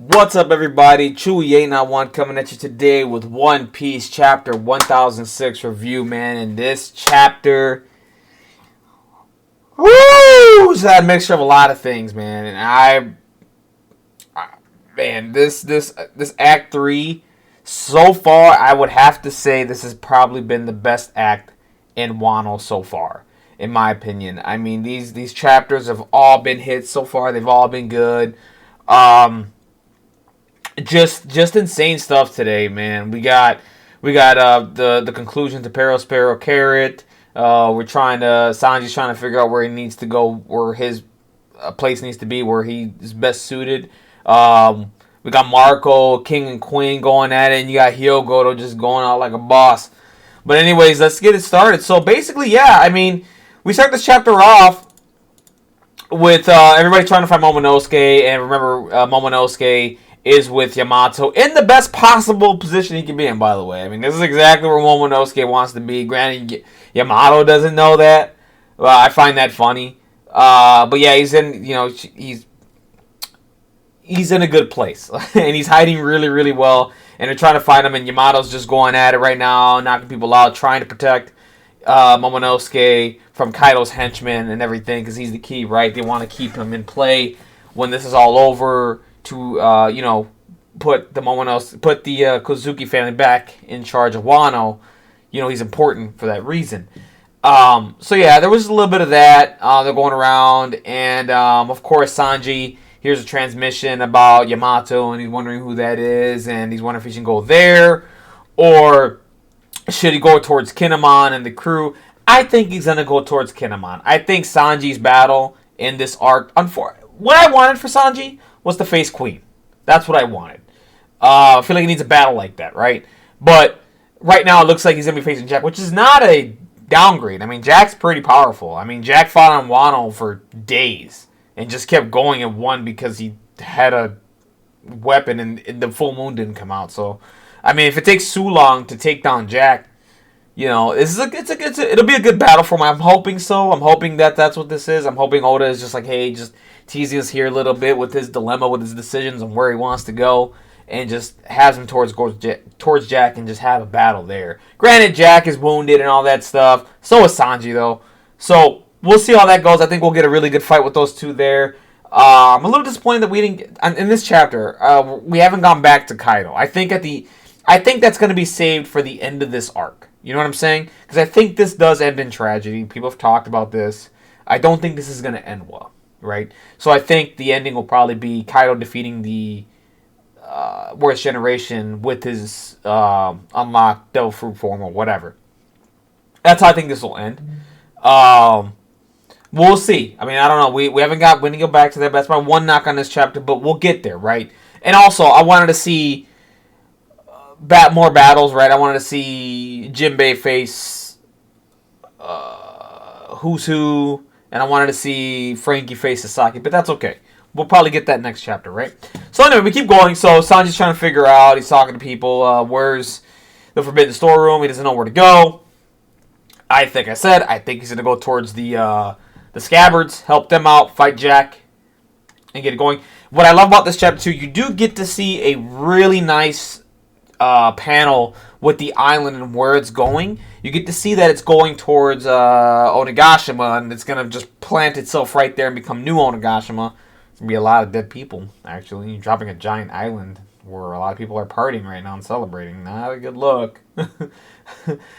What's up, everybody? Chewy891 coming at you today with One Piece Chapter 1006 review, man. In this chapter, woo, it's a mixture of a lot of things, man. And this Act 3, so far, I would have to say this has probably been the best act in Wano so far, in my opinion. I mean, these chapters have all been hits so far. They've all been good. Just insane stuff today, man. We got the conclusion to Spero Carrot. Sanji's trying to figure out where he needs to go, where his place needs to be, where he is best suited. We got Marco, King and Queen going at it, and you got Hyogoto just going out like a boss. But anyways, let's get it started. So basically, yeah, I mean, we start this chapter off with everybody trying to find Momonosuke, and remember, Momonosuke is with Yamato in the best possible position he can be in, by the way. I mean, this is exactly where Momonosuke wants to be. Granted, Yamato doesn't know that. Well, I find that funny. But yeah, he's in a good place. And he's hiding really, really well. And they're trying to find him, and Yamato's just going at it right now, knocking people out, trying to protect Momonosuke from Kaido's henchmen and everything, because he's the key, right? They want to keep him in play when this is all over, to put the Kozuki family back in charge of Wano. He's important for that reason. So yeah, there was a little bit of that. They're going around, and of course Sanji hears a transmission about Yamato, and he's wondering who that is, and he's wondering if he should go there or should he go towards Kinemon and the crew. I think he's gonna go towards Kinemon. I think Sanji's battle in this arc, what I wanted for Sanji was to face Queen. That's what I wanted. I feel like he needs a battle like that, right? But right now it looks like he's going to be facing Jack, which is not a downgrade. I mean, Jack's pretty powerful. I mean, Jack fought on Wano for days and just kept going and won because he had a weapon and the full moon didn't come out. So, I mean, if it takes too long to take down Jack, it'll be a good battle for him. I'm hoping so. I'm hoping that that's what this is. I'm hoping Oda is just like, hey, just teasing us here a little bit with his dilemma, with his decisions on where he wants to go, and just has him towards Jack and just have a battle there. Granted, Jack is wounded and all that stuff. So is Sanji, though. So we'll see how that goes. I think we'll get a really good fight with those two there. I'm a little disappointed that we didn't get, in this chapter. We haven't gone back to Kaido. I think that's going to be saved for the end of this arc. You know what I'm saying? Because I think this does end in tragedy. People have talked about this. I don't think this is going to end well, right? So I think the ending will probably be Kaido defeating the Worst Generation with his unlocked Devil Fruit form or whatever. That's how I think this will end. We'll see. I mean, I don't know. We haven't got when to go back to that. That's my one knock on this chapter, but we'll get there, right? And also, I wanted to see more battles, right? I wanted to see Jinbei face Who's Who, and I wanted to see Frankie face Sasaki, but that's okay. We'll probably get that next chapter, right? So anyway, we keep going. So Sanji's trying to figure out, he's talking to people, where's the Forbidden Storeroom? He doesn't know where to go. I think he's going to go towards the Scabbards, help them out, fight Jack, and get it going. What I love about this chapter, too, you do get to see a really nice panel with the island and where it's going. You get to see that it's going towards Onigashima, and it's going to just plant itself right there and become new Onigashima. There's going to be a lot of dead people, actually. You're dropping a giant island where a lot of people are partying right now and celebrating. Not a good look.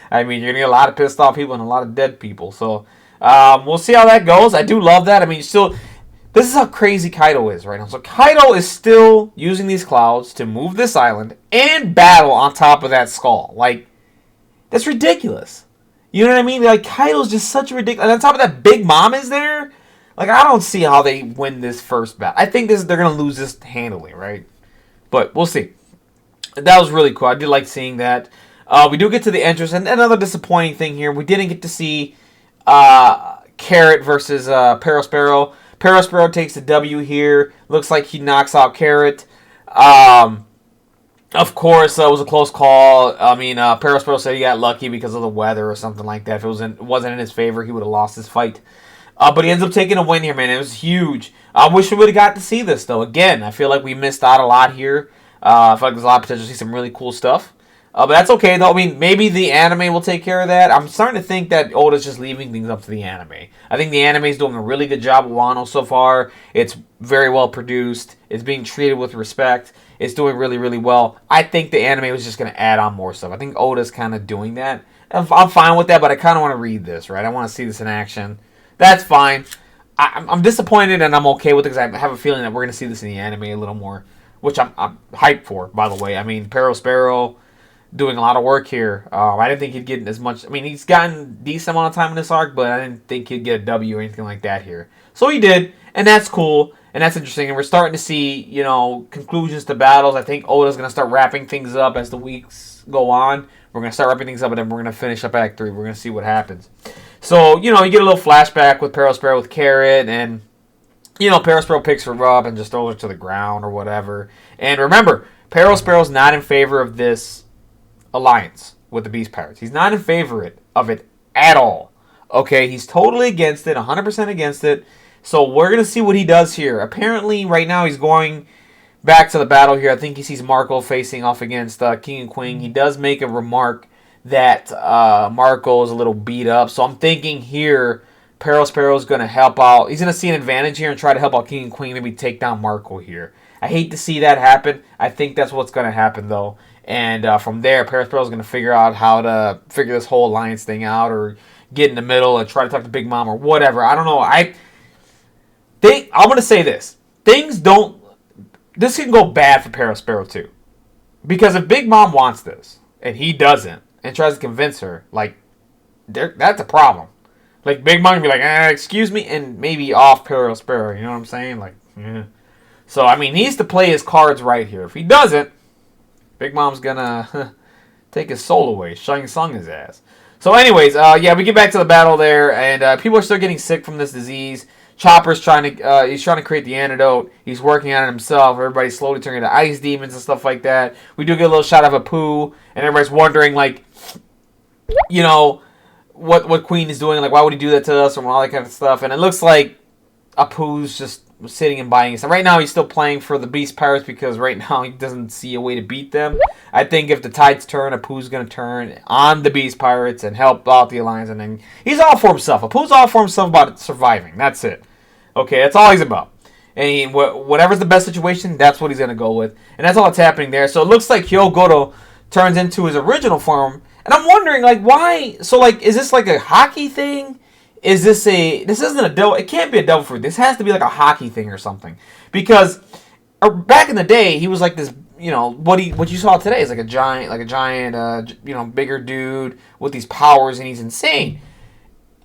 I mean, you're going to get a lot of pissed off people and a lot of dead people. So, we'll see how that goes. I do love that. I mean, this is how crazy Kaido is right now. So Kaido is still using these clouds to move this island and battle on top of that skull. Like, that's ridiculous. You know what I mean? Like, Kaido's just such a ridiculous... And on top of that, Big Mom is there. Like, I don't see how they win this first battle. I think they're going to lose this handily, right? But we'll see. That was really cool. I did like seeing that. We do get to the entrance. And another disappointing thing here, we didn't get to see Carrot versus Spero. Spero takes the W here. Looks like he knocks out Carrot. Of course, it was a close call. I mean, Spero said he got lucky because of the weather or something like that. If it wasn't in his favor, he would have lost his fight. But he ends up taking a win here, man. It was huge. I wish we would have got to see this, though. Again, I feel like we missed out a lot here. I feel like there's a lot of potential to see some really cool stuff. But that's okay, though. I mean, maybe the anime will take care of that. I'm starting to think that Oda's just leaving things up to the anime. I think the anime is doing a really good job with Wano so far. It's very well produced. It's being treated with respect. It's doing really, really well. I think the anime was just going to add on more stuff. I think Oda's kind of doing that. I'm fine with that, but I kind of want to read this, right? I want to see this in action. That's fine. I'm disappointed and I'm okay with it because I have a feeling that we're going to see this in the anime a little more, which I'm hyped for, by the way. I mean, Spero doing a lot of work here. I didn't think he'd get as much. I mean, he's gotten decent amount of time in this arc, but I didn't think he'd get a W or anything like that here. So he did, and that's cool, and that's interesting. And we're starting to see, conclusions to battles. I think Oda's going to start wrapping things up as the weeks go on. We're going to start wrapping things up, and then we're going to finish up Act 3. We're going to see what happens. So, you get a little flashback with Spero with Carrot, and, Spero picks her up and just throws her to the ground or whatever. And remember, Spero's not in favor of this alliance with the Beast Pirates. He's not in favor of it at all. Okay, he's totally against it, 100% against it. So we're going to see what he does here. Apparently, right now, he's going back to the battle here. I think he sees Marco facing off against King and Queen. He does make a remark that Marco is a little beat up. So I'm thinking here, Spero's going to help out. He's going to see an advantage here and try to help out King and Queen, maybe take down Marco here. I hate to see that happen. I think that's what's going to happen, though. And from there, Spero's going to figure out how to figure this whole alliance thing out or get in the middle and try to talk to Big Mom or whatever. I don't know. I'm going to say this. This can go bad for Spero, too. Because if Big Mom wants this, and he doesn't, and tries to convince her, that's a problem. Like, Big Mom can be like, excuse me, and maybe off Spero, you know what I'm saying? Yeah. So, I mean, he needs to play his cards right here. If he doesn't, Big Mom's gonna take his soul away, Shang Tsung his ass. So anyways, we get back to the battle there, and people are still getting sick from this disease. Chopper's trying to create the antidote. He's working on it himself. Everybody's slowly turning into ice demons and stuff like that. We do get a little shot of Apu, and everybody's wondering, what Queen is doing. Like, why would he do that to us, and all that kind of stuff. And it looks like Apu's just sitting and buying stuff. Right now, he's still playing for the Beast Pirates because right now he doesn't see a way to beat them. I think if the tides turn, Apu's going to turn on the Beast Pirates and help out the Alliance. And then he's all for himself. Apu's all for himself about surviving. That's it. Okay, that's all he's about. And whatever's the best situation, that's what he's going to go with. And that's all that's happening there. So it looks like Hyogoro turns into his original form. And I'm wondering, why? So, is this a hockey thing? This isn't a devil. It can't be a devil fruit. This has to be a hockey thing or something. Because back in the day, he was this, what you saw today is a giant, bigger dude with these powers, and he's insane.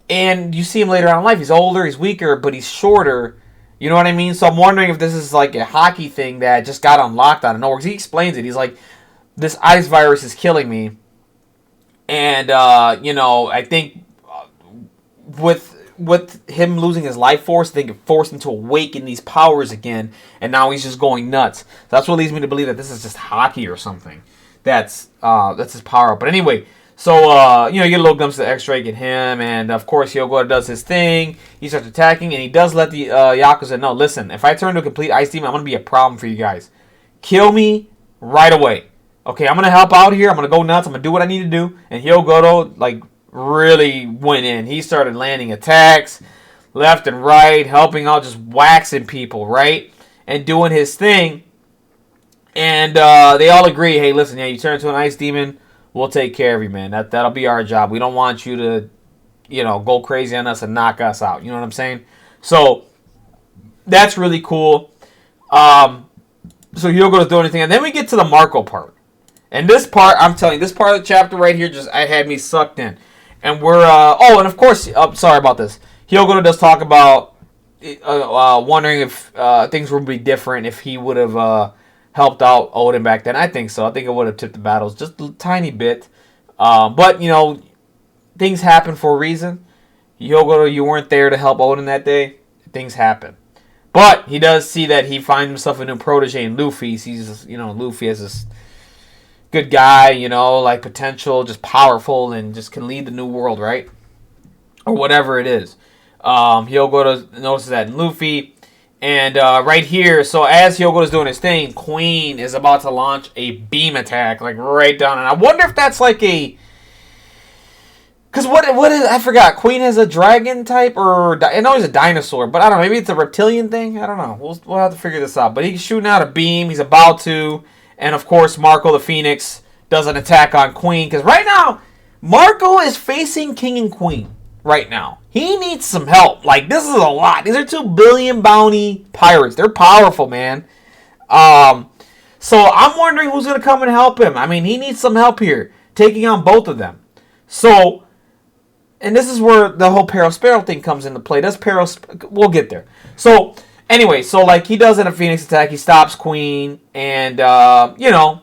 And you see him later on in life. He's older, he's weaker, but he's shorter. You know what I mean? So I'm wondering if this is a hockey thing that just got unlocked out of nowhere. Because he explains it. He's like, this ice virus is killing me. And, I think with him losing his life force, they can force him to awaken these powers again, and now he's just going nuts. So that's what leads me to believe that this is just hockey or something. That's his power up. But anyway, so you get a little glimpse of the X-Ray, get him, and of course Hyogoro does his thing. He starts attacking, and he does let the Yakuza know, listen, if I turn to a complete ice demon, I'm gonna be a problem for you guys. Kill me right away. Okay, I'm gonna help out here. I'm gonna go nuts. I'm gonna do what I need to do. And Hyogoro really went in. He started landing attacks left and right, helping out, just waxing people, right? And doing his thing. And they all agree, hey, listen, you turn into an ice demon, we'll take care of you, man. That'll be our job. We don't want you to, go crazy on us and knock us out. You know what I'm saying? So that's really cool. So Hyogoro's doing anything. And then we get to the Marco part. And this part, I'm telling you, this part of the chapter right here I had me sucked in. And we're, and of course, sorry about this. Hyogoro does talk about wondering if things would be different if he would have helped out Odin back then. I think so. I think it would have tipped the battles just a tiny bit. But, things happen for a reason. Hyogoro, you weren't there to help Odin that day. Things happen. But he does see that he finds himself a new protege in Luffy. He sees, Luffy as this good guy, potential, just powerful, and just can lead the new world, right? Or whatever it is. Hyogo notices that in Luffy. And right here, so as Hyogo's doing his thing, Queen is about to launch a beam attack, like right down. And I wonder if that's like a... Because what is... I forgot. Queen has a dragon type, or... I know he's a dinosaur, but I don't know. Maybe it's a reptilian thing? I don't know. We'll have to figure this out. But he's shooting out a beam. He's about to. And of course, Marco the Phoenix does an attack on Queen. Because right now, Marco is facing King and Queen. Right now. He needs some help. Like, this is a lot. These are 2 billion bounty pirates. They're powerful, man. So I'm wondering who's going to come and help him. I mean, he needs some help here. Taking on both of them. So, and this is where the whole Spero thing comes into play. We'll get there. So, anyway, so like he does in a Phoenix attack. He stops Queen. And, you know,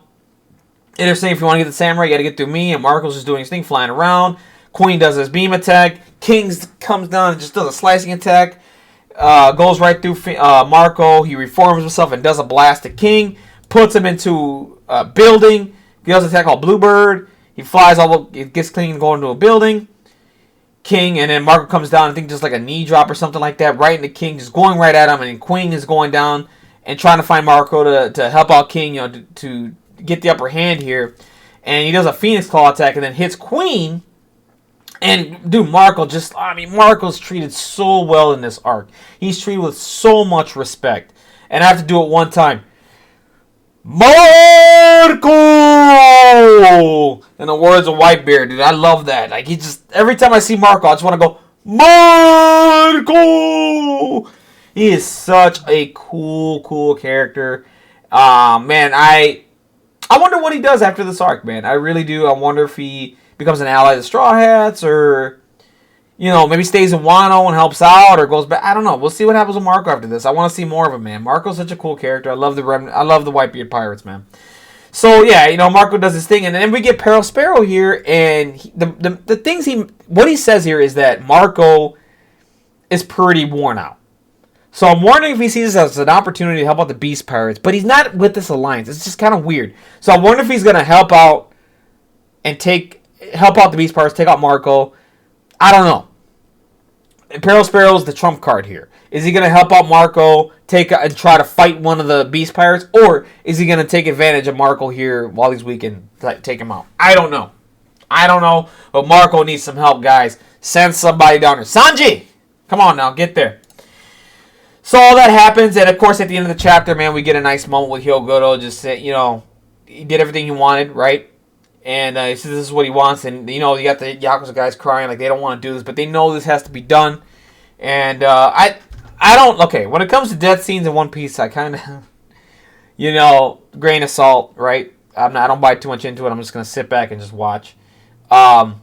they're saying if you want to get the samurai, you got to get through me. And Marco's just doing his thing, flying around. Queen does his beam attack. King comes down and just does a slicing attack. Goes right through Marco. He reforms himself and does a blast at King. Puts him into a building. He does an attack called Bluebird. He flies it gets King going into a building. King, and then Marco comes down, I think just like a knee drop or something like that, right into King, just going right at him. And Queen is going down and trying to find Marco to help out King, you know, to get the upper hand here. And he does a Phoenix Claw attack and then hits Queen. And, dude, Marco's treated so well in this arc. He's treated with so much respect. And I have to do it one time. Marco! In the words of Whitebeard, dude. I love that. Like, every time I see Marco, I just want to go, Marco! He is such a cool character. Man, I wonder what he does after this arc, man. I really do. I wonder if he becomes an ally of the Straw Hats, or, you know, maybe stays in Wano and helps out, or goes back. I don't know. We'll see what happens with Marco after this. I want to see more of him, man. Marco's such a cool character. I love the Whitebeard Pirates, man. So, yeah, you know, Marco does his thing, and then we get Spero here, and what he says here is that Marco is pretty worn out. So I'm wondering if he sees this as an opportunity to help out the Beast Pirates, but he's not with this alliance. It's just kind of weird. So I wonder if he's going to help out and help out the Beast Pirates, take out Marco. I don't know. Spero is the trump card here. Is he going to help out Marco, and try to fight one of the Beast Pirates, or is he going to take advantage of Marco here while he's weak and take him out? I don't know. But Marco needs some help, guys. Send somebody down there. Sanji! Come on now, get there. So all that happens, and of course at the end of the chapter, man, we get a nice moment with Hyogoro. Just say, you know, he did everything he wanted, right? And he says this is what he wants, and you know, you got the Yakuza guys crying like they don't want to do this, but they know this has to be done. And when it comes to death scenes in One Piece, I kind of, you know, grain of salt, right? I don't buy too much into it. I'm just gonna sit back and just watch. But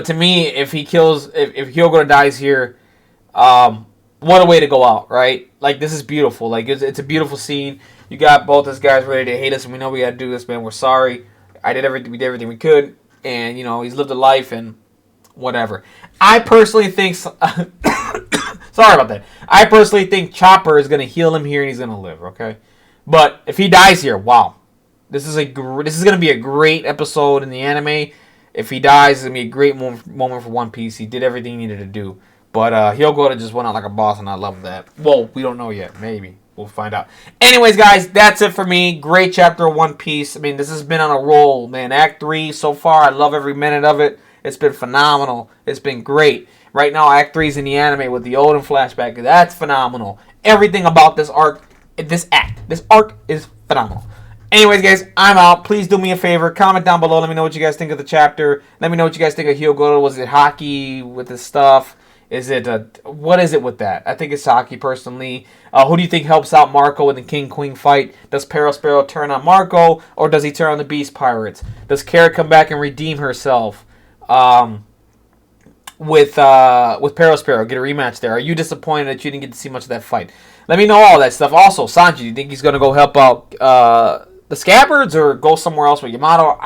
to me, if Hyogoro dies here, what a way to go out, right? Like, this is beautiful. Like, it's a beautiful scene. You got both those guys ready to hate us, and we know we got to do this, man. We're sorry. We did everything we could, and, you know, he's lived a life, and whatever. I personally think... sorry about that. I personally think Chopper is going to heal him here, and he's going to live, okay? But if he dies here, wow. This is going to be a great episode in the anime. If he dies, it's going to be a great moment for One Piece. He did everything he needed to do. But Hyogoro just went out like a boss, and I love that. Well, we don't know yet. Maybe. We'll find out. Anyways, guys, that's it for me. Great chapter of One Piece. I mean, this has been on a roll, man. Act 3 so far, I love every minute of it. It's been phenomenal. It's been great. Right now, Act 3 is in the anime with the Odin flashback. That's phenomenal. Everything about this arc is phenomenal. Anyways, guys, I'm out. Please do me a favor. Comment down below. Let me know what you guys think of the chapter. Let me know what you guys think of Hyogoro. Was it hockey with his stuff? Is it what is it with that? I think it's hockey, personally. Who do you think helps out Marco in the King-Queen fight? Does Spero turn on Marco, or does he turn on the Beast Pirates? Does Kara come back and redeem herself with Spero? Get a rematch there. Are you disappointed that you didn't get to see much of that fight? Let me know all that stuff. Also, Sanji, do you think he's going to go help out the Scabbards, or go somewhere else with Yamato?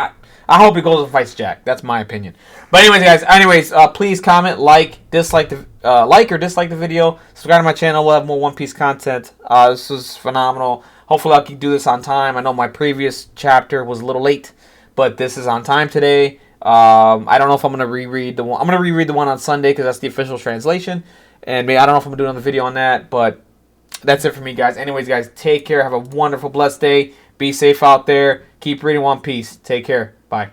I hope he goes and fights Jack. That's my opinion. But anyways, guys. Please comment, like or dislike the video. Subscribe to my channel. We'll have more One Piece content. This was phenomenal. Hopefully, I can do this on time. I know my previous chapter was a little late, but this is on time today. I don't know if I'm gonna reread the one. I'm gonna reread the one on Sunday because that's the official translation, and maybe I don't know if I'm gonna do another video on that. But that's it for me, guys. Anyways, guys, take care. Have a wonderful, blessed day. Be safe out there. Keep reading One Piece. Take care. Bye.